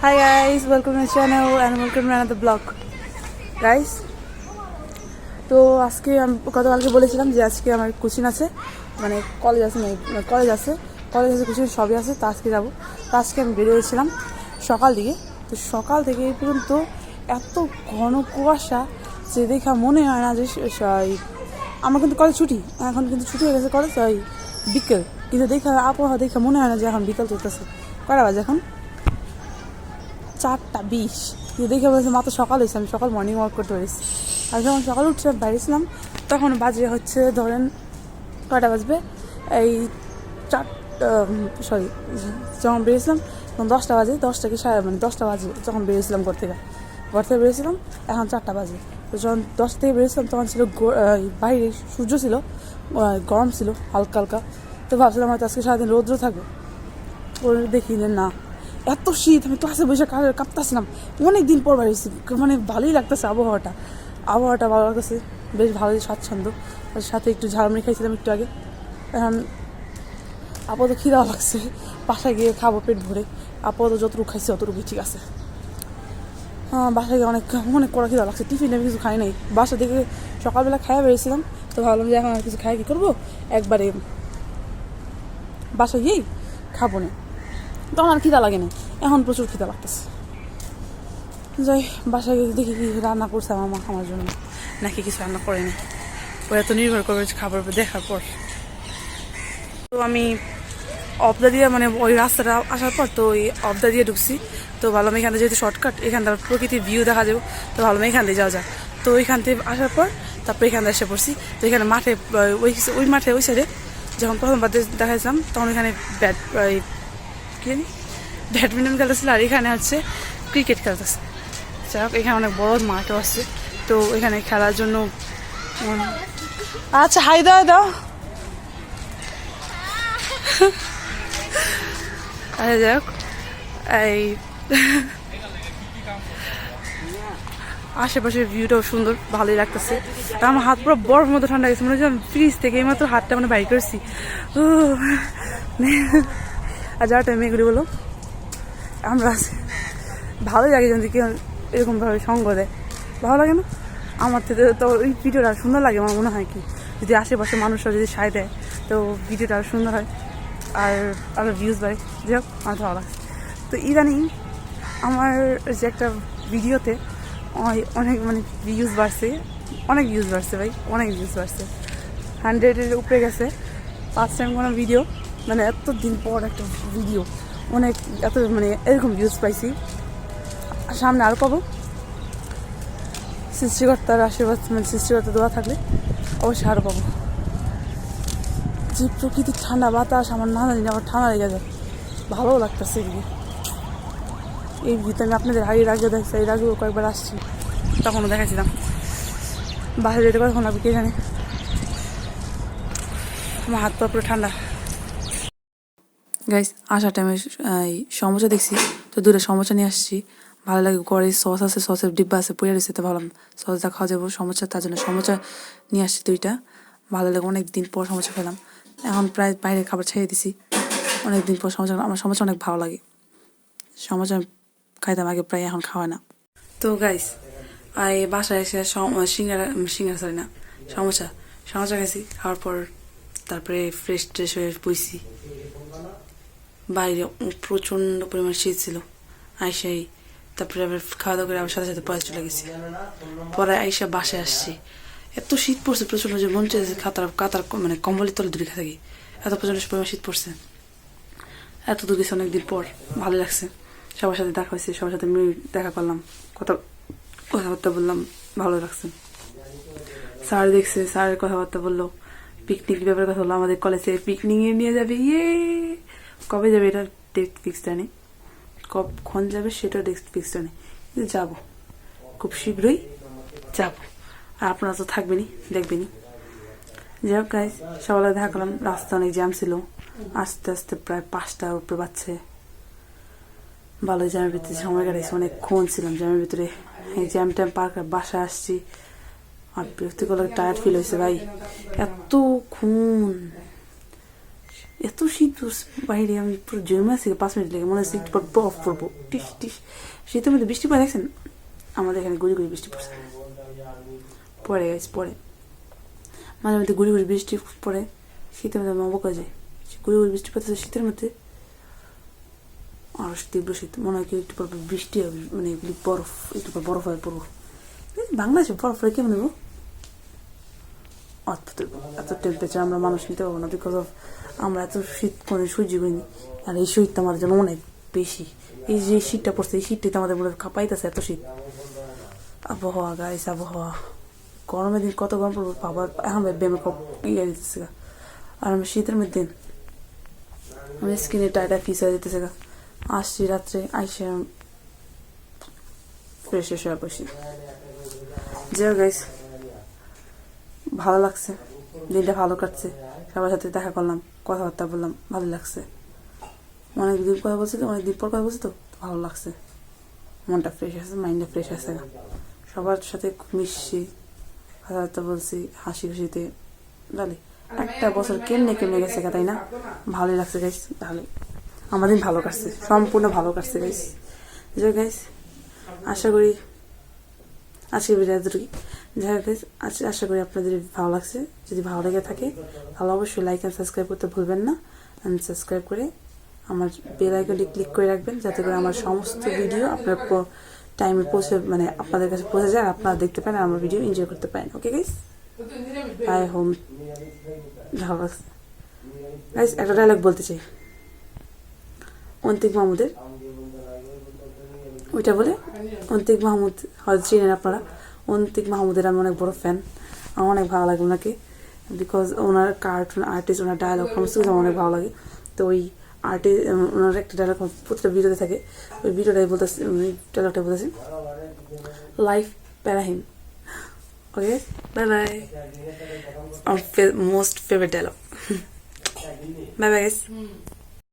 Hi guys, welcome to my channel and welcome to another vlog. Guys, তো আজকে আমি গতকালকে বলেছিলাম যে আজকে আমার কোচিং আছে, মানে কলেজ আছে, কোচিং সবই আছে। তো আজকে যাবো। তো আজকে আমি বেরিয়েছিলাম সকাল দিকে। তো সকাল থেকে এই পর্যন্ত এত ঘন কুয়াশা যে দেখা মনে হয় না যে আমার কিন্তু কলেজ ছুটি, এখন কিন্তু ছুটি হয়ে গেছে কলেজ, ওই বিকেল, কিন্তু দেখা আবহাওয়া দেখা মনে হয় না যে এখন বিকেল চলতেছে। কয়টা বাজে এখন? 4:20। কিন্তু দেখে বলেছে মাত্র সকাল হয়েছে, আমি সকাল মর্নিং ওয়াক করতে পেরেছি। আর যখন সকালে উঠছিলাম বাইরেছিলাম তখন বাজে হচ্ছে ধরেন কয়টা বাজবে, এই যখন বেরিয়েছিলাম তখন 10টা বাজে, 10টা কি 10টা বাজে যখন বেরিয়েছিলাম ঘর থেকে বেরিয়েছিলাম। এখন 4টা বাজে। তো যখন 10টা থেকে বেরিয়েছিলাম তখন ছিল বাইরে সূর্য ছিল, গরম ছিল হালকা হালকা। তো ভাবছিলাম হয়তো আজকে সারাদিন রৌদ্র থাকবে, দেখি যে না, এত শীত। আমি ক্লাসে বসে কাঁপতেছিলাম। অনেক দিন পর বাড়িয়েছি, মানে ভালোই লাগতেছে আবহাওয়াটা ভালো লাগতেছে, বেশ ভালোই স্বাচ্ছন্দ্য। তার সাথে একটু ঝালমুড়ি খাইছিলাম একটু আগে। এখন আপাতত খিদাও লাগছে, বাসায় গিয়ে খাবো পেট ভরে। আপাতত যতটুকু খাইছি অতটুকুই ঠিক আছে। হ্যাঁ, বাসায় গিয়ে অনেক কড়া খিদা লাগছে। টিফিনে আমি কিছু খাই নাই, বাসা থেকে সকালবেলা খাইয়া বেরিয়েছিলাম। তো ভাবলাম যে এখন আর কিছু খাই কি করবো, একবারে বাসায় গিয়েই খাবো না। তখন আর খিদা লাগে না, এখন প্রচুর খিদা লাগতেছে। যাই বাসায় গিয়ে দেখি কি রান্না করছে আমার মা আমার জন্য, নাকি কিছু রান্না করেনি। ওরা তো নির্ভর করবে খাবার উপর দেখার পর। তো আমি অবদা দিয়ে, মানে ওই রাস্তাটা আসার পর তো ওই অবদা দিয়ে ঢুকছি। তো ভাবলাম এখান থেকে যেহেতু শর্টকাট, এখানটা প্রকৃতির ভিউ দেখা যাবো, তো ভাবলাম এখান দিয়ে যাওয়া যায়। তো ওইখান থেকে আসার পর তারপর এখানে এসে পড়ছি। তো এখানে মাঠে ওই মাঠে ওই সাইডে যখন প্রথমবার দেখাইছিলাম তখন এখানে ব্যাডমিন্টন খেলতেছিল, আর এখানে হচ্ছে ক্রিকেট খেলতেছে। যাই হোক, এখানে অনেক বড় মাঠও আছে, তো এখানে খেলার জন্য। আচ্ছা, হাই দাও। আরে যাই হোক, এই আশেপাশের ভিউটাও সুন্দর, ভালোই লাগতেছে। আমার হাত পুরো বরফ মতো ঠান্ডা গেছে, মনে হচ্ছে আমি ফ্রিজ থেকে এইমাত্র হাতটা মানে বাইর করছি। আর যাওয়ার টাইম এগুলি বলো আমরা ভালোই লাগে, যদি কেউ এরকমভাবে সঙ্গ দেয়, ভালো লাগে না? আমার থেকে তো ওই ভিডিওটা সুন্দর লাগে। আমার মনে হয় কি, যদি আশেপাশে মানুষরা যদি সায় দেয় তো ভিডিওটা আরও সুন্দর হয়, আর আরও ভিউজ বাড়ে। যাই হোক, আমার ভালো লাগে। তো ইদানিং আমার যে একটা ভিডিওতে অনেক ভিউজ বাড়ছে, অনেক ভিউজ বাড়ছে 100-এর উপরে গেছে। ফার্স্ট টাইম কোনো ভিডিও, মানে এত দিন পর একটা ভিডিও এত এরকম ভিউজ পাইছি। সামনে আরও পাবো, সৃষ্টিকর্তার আশীর্বাদ, সৃষ্টিকর্তার দোয়া থাকলে অবশ্যই আরও পাবো। যে প্রকৃতির ঠান্ডা বাতাস, আমার না জানি আমার ঠান্ডা লেগে যায়, ভালোও লাগতেছে এদিকে। এই ভিতরে আমি আপনাদের এর আগেও দেখছি, এর আগেও কয়েকবার আসছি, তখনও দেখাচ্ছিলাম। বাইরে যেতে কতক্ষণ লাগবে কে জানে, আমার হাত পা পুরো ঠান্ডা। গাইস, আসার টাইমে সমোসা দেখছি, তো দূরে সমোসা নিয়ে আসছি। ভালো লাগে, ঘরে সস আছে, সসের ডিব্বা আছে পড়ে রয়েছে। তো ভাবলাম সসটা খাওয়া যাবো সমোসা, তার জন্য সমোসা নিয়ে আসছি 2টা। ভালো লাগে, অনেক দিন পর সমোসা খেলাম। এখন প্রায় বাইরে খাবার ছেড়ে দিছি, অনেক দিন পর সমোসা। আমার সমোসা অনেক ভালো লাগে, সমোসা খাইতাম আগে প্রায়, এখন খাওয়া না। তো গাইস, বাসায় এসে সিঙ্গারা সরি না, সমোসা খাইছি। খাওয়ার পর তারপরে ফ্রেশ হয়ে বইছি। বাইরে প্রচণ্ড পরিমাণ শীত ছিল। আইসাই তারপরে আবার খাওয়া দাওয়া করে আবার সাথে সাথে পয়সা চলে গেছি। পরে আইসা বাসায় আসছি, এত শীত পড়ছে প্রচণ্ড যে মন চাইছে কাতার কম্বলের তলে দূরে থাকি, এত প্রচণ্ড পরিমাণ শীত পড়ছে। এত দূর গেছে অনেকদিন পর, ভালো লাগছে। সবার সাথে দেখা হয়েছে, সবার সাথে দেখা করলাম, কথাবার্তা বললাম, ভালো লাগছে। স্যার দেখছে, স্যারের কথাবার্তা বললো, পিকনিক ব্যাপারে কথা বললো, আমাদের কলেজে পিকনিকে নিয়ে যাবে। কবে যাবে এটা ডেট ফিক্সড নেই, কখন যাবে সেটা ডেট ফিক্সড নেই, কিন্তু যাবো, খুব শীঘ্রই যাব। আর আপনারা তো থাকবেনই, দেখবেনই। যাই হোক গাইস, সকালে দেখা করলাম, রাস্তা অনেক জ্যাম ছিল। আস্তে আস্তে প্রায় 5টার উপরে বাজছে। ভালো জ্যামের ভিতরে সময় কাটাইছি, অনেকক্ষণ ছিলাম জ্যামের ভিতরে। এই জ্যাম ট্যাম পার করে বাসায় আসছি, আর বিরক্তিকর টায়ার্ড ফিল হয়েছে ভাই, এতক্ষণ এত শীত পড়ছে বাইরে, আমি পুরো জমে আছি 5 মিনিট লেগে, মনে হচ্ছে একটু পর বরফ পড়বো। টিস টিস শীতের মধ্যে বৃষ্টি পড়ে দেখছেন, আমাদের এখানে গুড়ি গুড়ি বৃষ্টি পড়ছে, পড়ে গেছে, পড়ে মাঝে মধ্যে গুড়ি গুড়ি বৃষ্টি পড়ে, শীতের মধ্যে আমি অবাক হয়ে যায়, গুড়ি গুড়ি বৃষ্টি পড়তেছে শীতের মধ্যে, আরো তীব্র শীত, মনে হয় কি একটু পর বৃষ্টি হবে, মানে এগুলি বরফ, একটু পর বরফ হয়ে পড়বো। বাংলাদেশে বরফ হলে কেমন দেবো, অদ্ভুত এত টেম্পারেচার আমরা মানুষ নিতে পারবো না, বিকজ অফ আমরা এত শীত করে সহ্য করিনি। আর এই শীতটা আমাদের জন্য অনেক বেশি, এই যে শীতটা পড়ছে এই শীতটাই তো আমাদের মনে কাঁপাইতেছে, এত শীত। আবহাওয়া গাইস, আবহাওয়া গরমের দিন কত গরম পড়বো বাবা, এখন ব্যায়ামে ইয়ে দিতেছে গা। আর আমি শীতের মধ্যে আমি স্কিনে টাইটা ফিস হয়ে যেতেছে গা, আসছি রাত্রে আইসে ফ্রেশ হয়ে বসি। যাই গাইস, ভালো লাগছে, দিনটা ভালো কাটছে, সবার সাথে দেখা করলাম, কথাবার্তা বললাম, ভালো লাগছে। অনেকদিন কথা বলছি তো, অনেকদিন পর কথা বলছি তো ভালো লাগছে, মনটা ফ্রেশ আছে, মাইন্ডটা ফ্রেশ আছে। সবার সাথে মিশছি, কথাবার্তা বলছি, হাসি খুশিতে, ভালো। একটা বছর কেমনে কেমনে গেছে তাই না, ভালোই লাগছে গাইস, ভালোই আমার দিন ভালো কাটছে, সম্পূর্ণ ভালো কাটছে গাইস। যাই গাইস, আশা করি আজকের ভিডিও এতটুকুই। যাই হোক গাইস, আশা করি আপনাদের ভালো লাগছে। যদি ভালো লেগে থাকে তাহলে অবশ্যই লাইক অ্যান্ড সাবস্ক্রাইব করতে ভুলবেন না, অ্যান্ড সাবস্ক্রাইব করে আমার বেল আইকনটি ক্লিক করে রাখবেন, যাতে করে আমার সমস্ত ভিডিও আপনার টাইমে পৌঁছে, মানে আপনাদের কাছে পৌঁছে যায়, আর আপনারা দেখতে পারেন, আমার ভিডিও এনজয় করতে পারেন। Okay guys, bye home. ভালো লাগছে গাইস, একটা ডায়লগ বলতে চাই অন্তিক মাহমুদের, ওইটা বলে অন্তিক মাহমুদ হয়তো চিনেন আপনারা। অন্তিক মাহমুদের আমি অনেক বড় ফ্যান, আমার অনেক ভালো লাগে ওনাকে, বিকজ ওনার কার্টুন আর্টিস্ট, ওনার ডায়লগ সমস্ত কিছু আমার অনেক ভালো লাগে। তো ওই আর্টিস্ট, ওনার একটা ডায়লগ প্রতিটা ভিডিওতে থাকে, ওই ভিডিওটাই বলতেছি, ডায়লগটা বলতেছি, লাইফ প্যারাহিম। ওকে, বাই বাই, আমার most favourite dialogue. Bye bye guys.